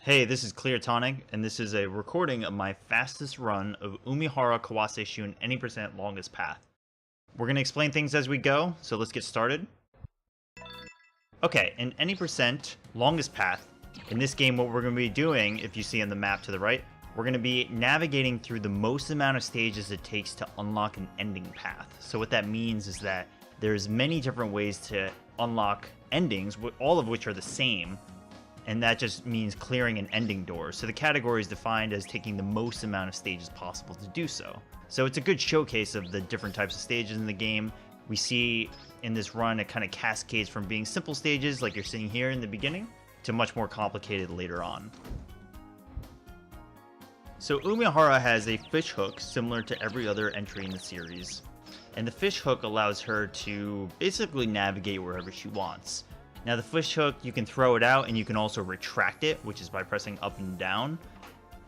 Hey, this is Clear Tonic, and this is a recording of my fastest run of Umihara Kawase Shun any percent longest path. We're going to explain things as we go, so let's get started. Okay, in any percent longest path, in this game what we're going to be doing, if you see on the map to the right, we're going to be navigating through the most amount of stages it takes to unlock an ending path. So what that means is that there's many different ways to unlock endings, all of which are the same, and that just means clearing an ending door. So the category is defined as taking the most amount of stages possible to do so. So it's a good showcase of the different types of stages in the game. We see in this run it kind of cascades from being simple stages like you're seeing here in the beginning to much more complicated later on. So Umihara has a fish hook similar to every other entry in the series, and the fish hook allows her to basically navigate wherever she wants. Now the fish hook, you can throw it out and you can also retract it, which is by pressing up and down.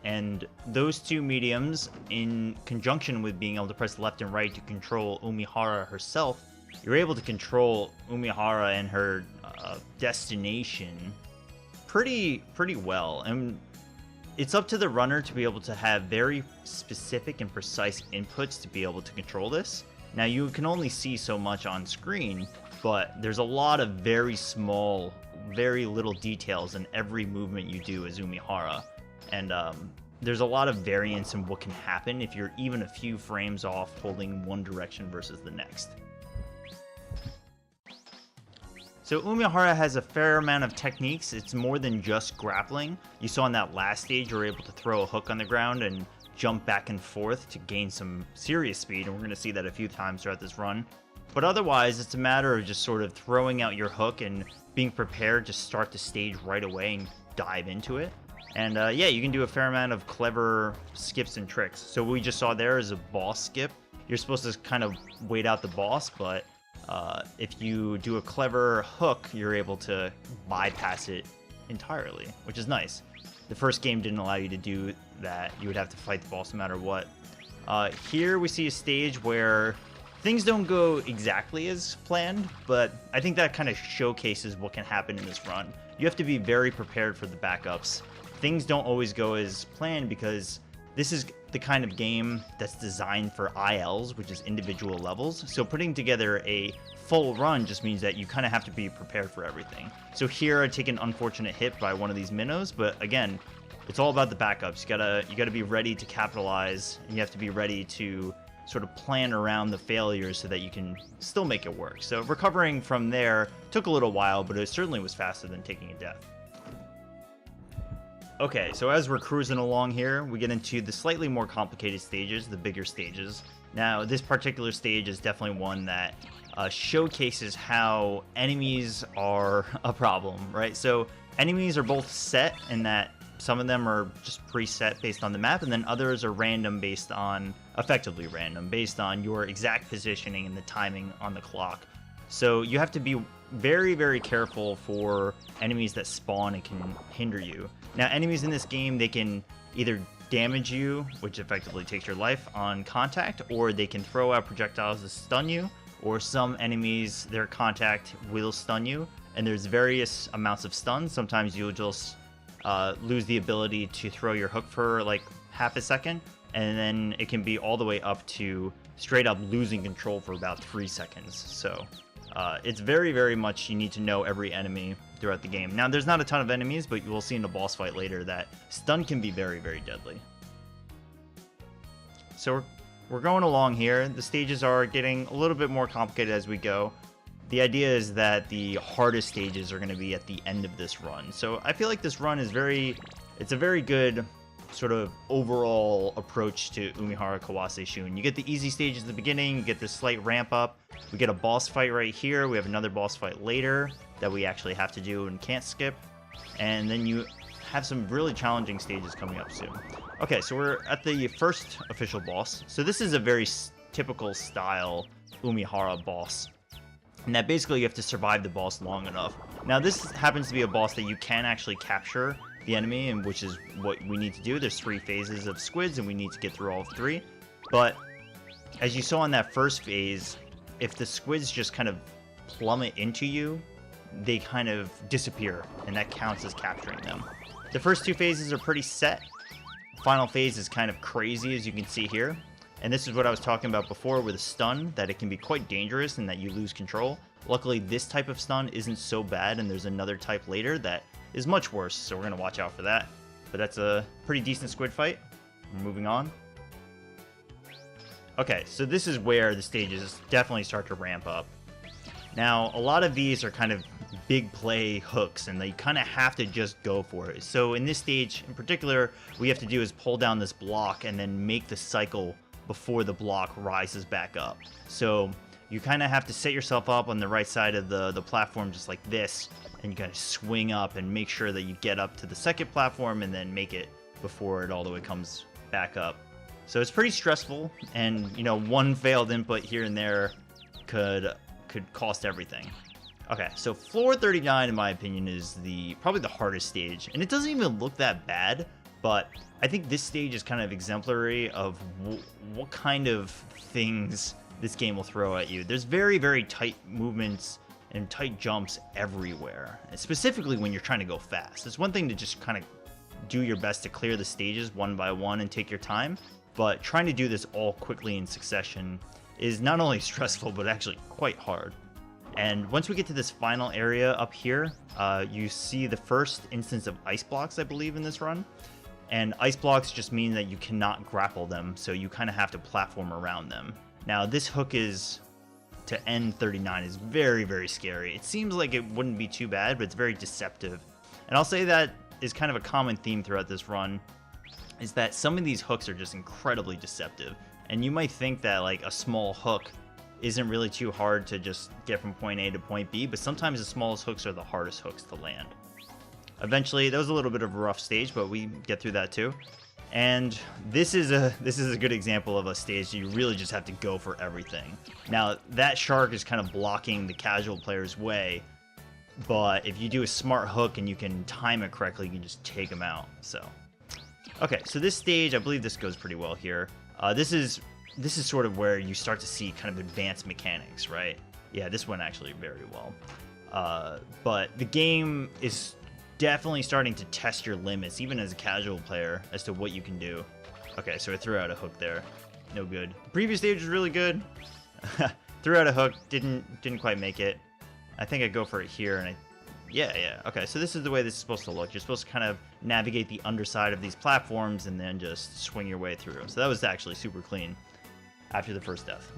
And those two mediums, in conjunction with being able to press left and right to control Umihara herself, you're able to control Umihara and her destination pretty well. And it's up to the runner to be able to have very specific and precise inputs to be able to control this. Now you can only see so much on screen, but there's a lot of very small, very little details in every movement you do as Umihara. And there's a lot of variance in what can happen if you're even a few frames off holding one direction versus the next. So Umihara has a fair amount of techniques. It's more than just grappling. You saw in that last stage you were able to throw a hook on the ground and jump back and forth to gain some serious speed, and we're going to see that a few times throughout this run. But otherwise, it's a matter of just sort of throwing out your hook and being prepared to start the stage right away and dive into it. And yeah, you can do a fair amount of clever skips and tricks. So what we just saw there is a boss skip. You're supposed to kind of wait out the boss, but if you do a clever hook, you're able to bypass it entirely, which is nice. The first game didn't allow you to do that. You would have to fight the boss no matter what. Here we see a stage where things don't go exactly as planned, but I think that kind of showcases what can happen in this run. You have to be very prepared for the backups. Things don't always go as planned because this is the kind of game that's designed for ILs, which is individual levels. So putting together a full run just means that you kind of have to be prepared for everything. So here I take an unfortunate hit by one of these minnows, but again, it's all about the backups. You gotta be ready to capitalize, and you have to be ready to sort of plan around the failures so that you can still make it work. So recovering from there took a little while, but it certainly was faster than taking a death. Okay, so as we're cruising along here, we get into the slightly more complicated stages, the bigger stages. Now, this particular stage is definitely one that showcases how enemies are a problem, right? So enemies are both set in that some of them are just preset based on the map, and then others are random effectively random, based on your exact positioning and the timing on the clock. So you have to be very, very careful for enemies that spawn and can hinder you. Now, enemies in this game, they can either damage you, which effectively takes your life on contact, or they can throw out projectiles to stun you, or some enemies, their contact will stun you, and there's various amounts of stuns. Sometimes you'll just lose the ability to throw your hook for like half a second, and then it can be all the way up to straight up losing control for about 3 seconds. So it's very, very much you need to know every enemy throughout the game. Now, there's not a ton of enemies, but you will see in the boss fight later that stun can be very, very deadly. So we're going along here. The stages are getting a little bit more complicated as we go. The idea is that the hardest stages are going to be at the end of this run. So I feel like this run is it's a very good sort of overall approach to Umihara Kawase Shun. You get the easy stages at the beginning, you get this slight ramp up, we get a boss fight right here, we have another boss fight later that we actually have to do and can't skip, and then you have some really challenging stages coming up soon. Okay, so we're at the first official boss. So this is a very typical style Umihara boss, and that basically you have to survive the boss long enough. Now this happens to be a boss that you can actually capture the enemy, and which is what we need to do. There's 3 phases of squids, and we need to get through all 3. But as you saw in that first phase, if the squids just kind of plummet into you, they kind of disappear, and that counts as capturing them. The first two phases are pretty set. Final phase is kind of crazy, as you can see here. And this is what I was talking about before with a stun, that it can be quite dangerous and that you lose control. Luckily, this type of stun isn't so bad, and there's another type later that is much worse, so we're going to watch out for that. But that's a pretty decent squid fight. We're moving on. Okay, so this is where the stages definitely start to ramp up. Now, a lot of these are kind of big play hooks, and they kind of have to just go for it. So in this stage in particular, what we have to do is pull down this block and then make the cycle before the block rises back up. So you kind of have to set yourself up on the right side of the platform just like this, and you kind of swing up and make sure that you get up to the second platform and then make it before it all the way comes back up. So it's pretty stressful, and you know, one failed input here and there could cost everything. Okay, so floor 39 in my opinion is probably the hardest stage, and it doesn't even look that bad, but I think this stage is kind of exemplary of what kind of things this game will throw at you. There's very, very tight movements and tight jumps everywhere, and specifically when you're trying to go fast. It's one thing to just kind of do your best to clear the stages one by one and take your time, but trying to do this all quickly in succession is not only stressful, but actually quite hard. And once we get to this final area up here, you see the first instance of ice blocks, I believe, in this run. And ice blocks just mean that you cannot grapple them, so you kind of have to platform around them. Now, this hook is to end 39 is very, very scary. It seems like it wouldn't be too bad, but it's very deceptive. And I'll say that is kind of a common theme throughout this run, is that some of these hooks are just incredibly deceptive. And you might think that like a small hook isn't really too hard to just get from point A to point B, but sometimes the smallest hooks are the hardest hooks to land. Eventually, that was a little bit of a rough stage, but we get through that too. And this is a good example of a stage you really just have to go for everything. Now, that shark is kind of blocking the casual player's way, but if you do a smart hook and you can time it correctly, you can just take him out. So, okay, so this stage, I believe this goes pretty well here. This is sort of where you start to see kind of advanced mechanics, right? Yeah, this went actually very well. But the game is definitely starting to test your limits, even as a casual player, as to what you can do. Okay, so I threw out a hook there. No good. The previous stage was really good. Threw out a hook, didn't quite make it. I think I go for it here, and yeah. Okay, so this is the way this is supposed to look. You're supposed to kind of navigate the underside of these platforms and then just swing your way through. So that was actually super clean after the first death.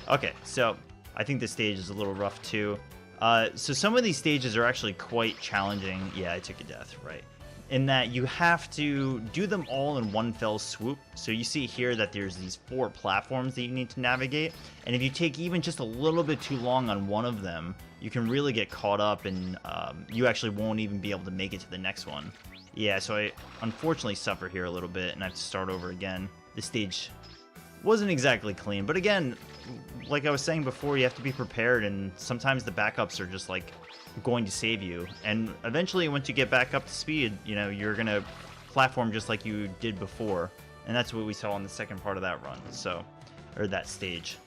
Okay, so I think this stage is a little rough too. So some of these stages are actually quite challenging. Yeah, I took a death, right? In that you have to do them all in one fell swoop. So you see here that there's these 4 platforms that you need to navigate. And if you take even just a little bit too long on one of them, you can really get caught up, and you actually won't even be able to make it to the next one. Yeah, so I unfortunately suffer here a little bit, and I have to start over again. This stage wasn't exactly clean, but again, like I was saying before, you have to be prepared, and sometimes the backups are just like going to save you. And eventually, once you get back up to speed, you know, you're gonna platform just like you did before, and that's what we saw in the second part of that run, or that stage.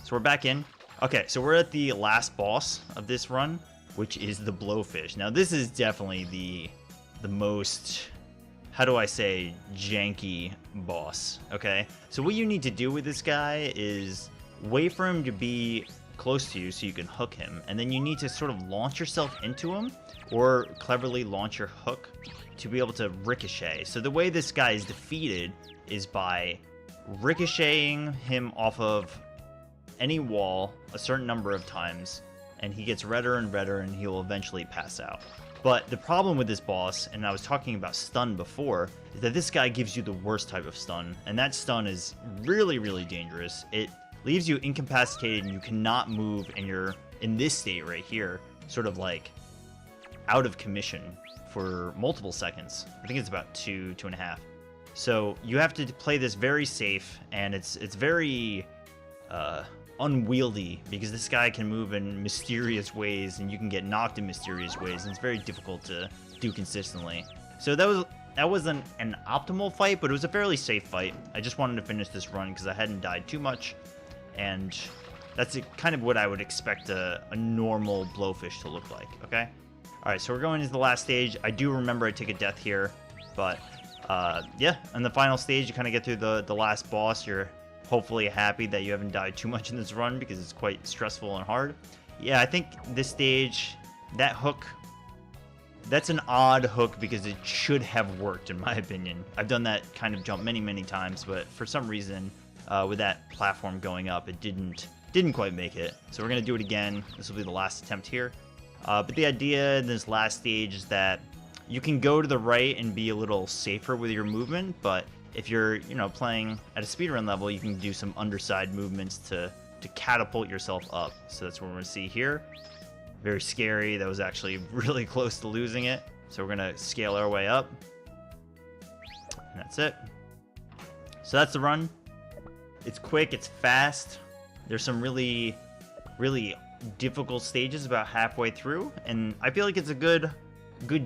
So we're back in. Okay, so we're at the last boss of this run, which is the Blowfish. Now, this is definitely the most, how do I say, janky boss, okay? So what you need to do with this guy is wait for him to be close to you so you can hook him, and then you need to sort of launch yourself into him, or cleverly launch your hook to be able to ricochet. So the way this guy is defeated is by ricocheting him off of any wall a certain number of times, and he gets redder and redder, and he will eventually pass out. But the problem with this boss, and I was talking about stun before, is that this guy gives you the worst type of stun, and that stun is really, really dangerous. It leaves you incapacitated, and you cannot move, and you're in this state right here, sort of like out of commission for multiple seconds. I think it's about 2.5. So you have to play this very safe, and it's very unwieldy, because this guy can move in mysterious ways, and you can get knocked in mysterious ways, and it's very difficult to do consistently. So that wasn't an optimal fight, but it was a fairly safe fight. I just wanted to finish this run because I hadn't died too much, and That's kind of what I would expect a normal Blowfish to look like, okay? Alright, so we're going into the last stage. I do remember I took a death here, but yeah, in the final stage, you kind of get through the last boss. You're hopefully happy that you haven't died too much in this run because it's quite stressful and hard. Yeah, I think this stage, that hook, that's an odd hook because it should have worked in my opinion. I've done that kind of jump many times, but for some reason, with that platform going up, it didn't quite make it. So we're gonna do it again. This will be the last attempt here. But the idea in this last stage is that you can go to the right and be a little safer with your movement, but if you're, you know, playing at a speedrun level, you can do some underside movements to catapult yourself up. So that's what we're gonna see here. Very scary. That was actually really close to losing it. So we're gonna scale our way up. And that's it. So that's the run. It's quick, it's fast. There's some really difficult stages about halfway through, and I feel like it's a good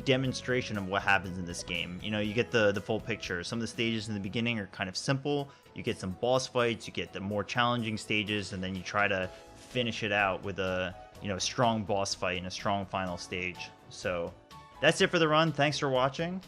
demonstration of what happens in this game. You know, you get the full picture. Some of the stages in the beginning are kind of simple. You get some boss fights, you get the more challenging stages, and then you try to finish it out with a, you know, strong boss fight and a strong final stage. So that's it for the run. Thanks for watching.